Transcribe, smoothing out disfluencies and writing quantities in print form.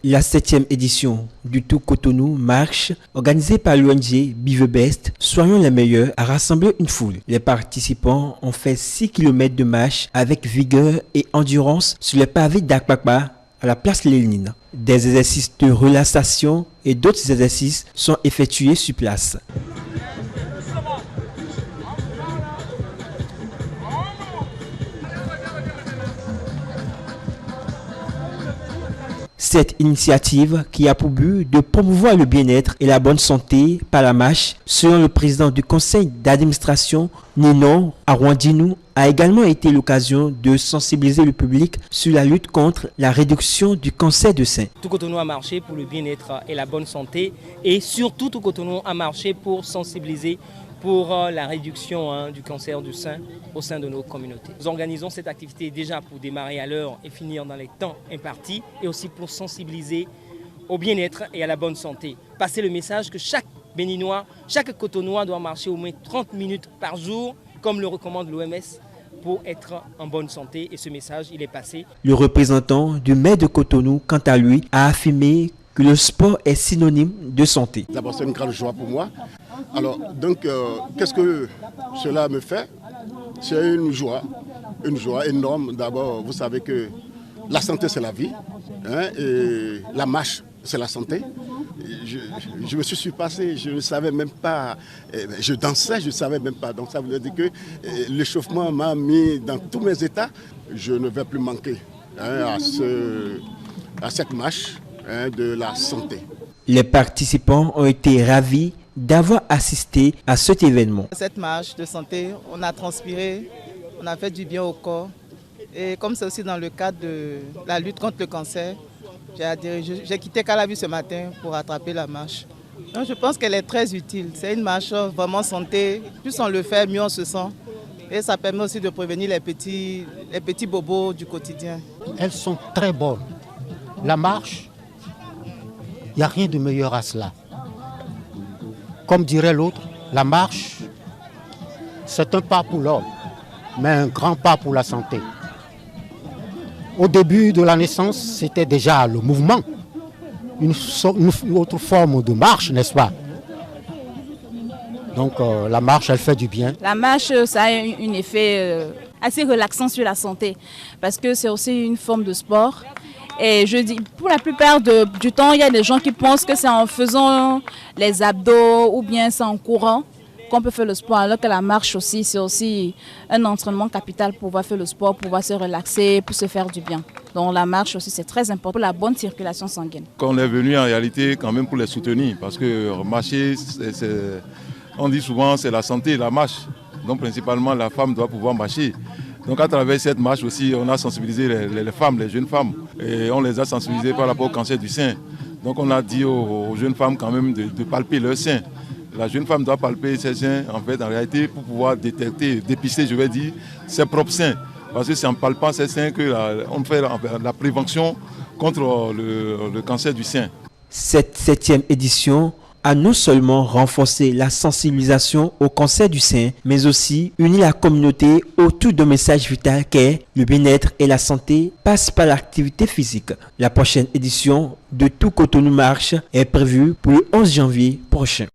La 7e édition du Tout Cotonou marche, organisée par l'ONG Be The Best, Soyons les meilleurs, a rassemblé une foule. Les participants ont fait 6 km de marche avec vigueur et endurance sur les pavés d'Akpakpa à la place Lénine. Des exercices de relaxation et d'autres exercices sont effectués sur place. Cette initiative qui a pour but de promouvoir le bien-être et la bonne santé par la marche, selon le président du conseil d'administration, Ninon Arwandinou, a également été l'occasion de sensibiliser le public sur la lutte contre la réduction du cancer du sein. Tout Cotonou a marché pour le bien-être et la bonne santé et surtout Tout Cotonou a marché pour sensibiliser pour la réduction du cancer du sein au sein de nos communautés. Nous organisons cette activité déjà pour démarrer à l'heure et finir dans les temps impartis et aussi pour sensibiliser au bien-être et à la bonne santé. Passer le message que chaque Béninois, chaque Cotonois doit marcher au moins 30 minutes par jour, comme le recommande l'OMS, pour être en bonne santé, et ce message, il est passé. Le représentant du maire de Cotonou, quant à lui, a affirmé que le sport est synonyme de santé. D'abord, c'est une grande joie pour moi. Alors, donc, qu'est-ce que cela me fait? C'est une joie énorme. D'abord, vous savez que la santé, c'est la vie, hein, et la marche, c'est la santé. Je me suis surpassé, je ne savais même pas, je dansais, je ne savais même pas. Donc ça veut dire que l'échauffement m'a mis dans tous mes états. Je ne vais plus manquer à cette marche de la santé. Les participants ont été ravis d'avoir assisté à cet événement. Cette marche de santé, on a transpiré, on a fait du bien au corps. Et comme c'est aussi dans le cadre de la lutte contre le cancer, j'ai quitté Calavi ce matin pour attraper la marche. Donc je pense qu'elle est très utile. C'est une marche vraiment santé. Plus on le fait, mieux on se sent. Et ça permet aussi de prévenir les petits bobos du quotidien. Elles sont très bonnes. La marche, il n'y a rien de meilleur à cela. Comme dirait l'autre, la marche, c'est un pas pour l'homme, mais un grand pas pour la santé. Au début de la naissance, c'était déjà le mouvement, une autre forme de marche, n'est-ce pas? Donc la marche, elle fait du bien. La marche, ça a un effet assez relaxant sur la santé, parce que c'est aussi une forme de sport. Et je dis, pour la plupart du temps, il y a des gens qui pensent que c'est en faisant les abdos ou bien c'est en courant qu'on peut faire le sport, alors que la marche aussi, c'est aussi un entraînement capital pour pouvoir faire le sport, pour pouvoir se relaxer, pour se faire du bien. Donc la marche aussi, c'est très important pour la bonne circulation sanguine. Quand on est venu en réalité quand même pour les soutenir, parce que marcher, on dit souvent c'est la santé, la marche. Donc principalement la femme doit pouvoir marcher. Donc à travers cette marche aussi, on a sensibilisé les femmes, les jeunes femmes, et on les a sensibilisées par rapport au cancer du sein. Donc on a dit aux jeunes femmes quand même de palper leur sein. La jeune femme doit palper ses seins en fait en réalité pour pouvoir détecter, dépister je vais dire, ses propres seins. Parce que c'est en palpant ses seins qu'on fait la prévention contre le cancer du sein. Cette 7e édition a non seulement renforcé la sensibilisation au cancer du sein, mais aussi uni la communauté autour d'un message vital qu'est le bien-être et la santé passe par l'activité physique. La prochaine édition de Tout Cotonou Marche est prévue pour le 11 janvier prochain.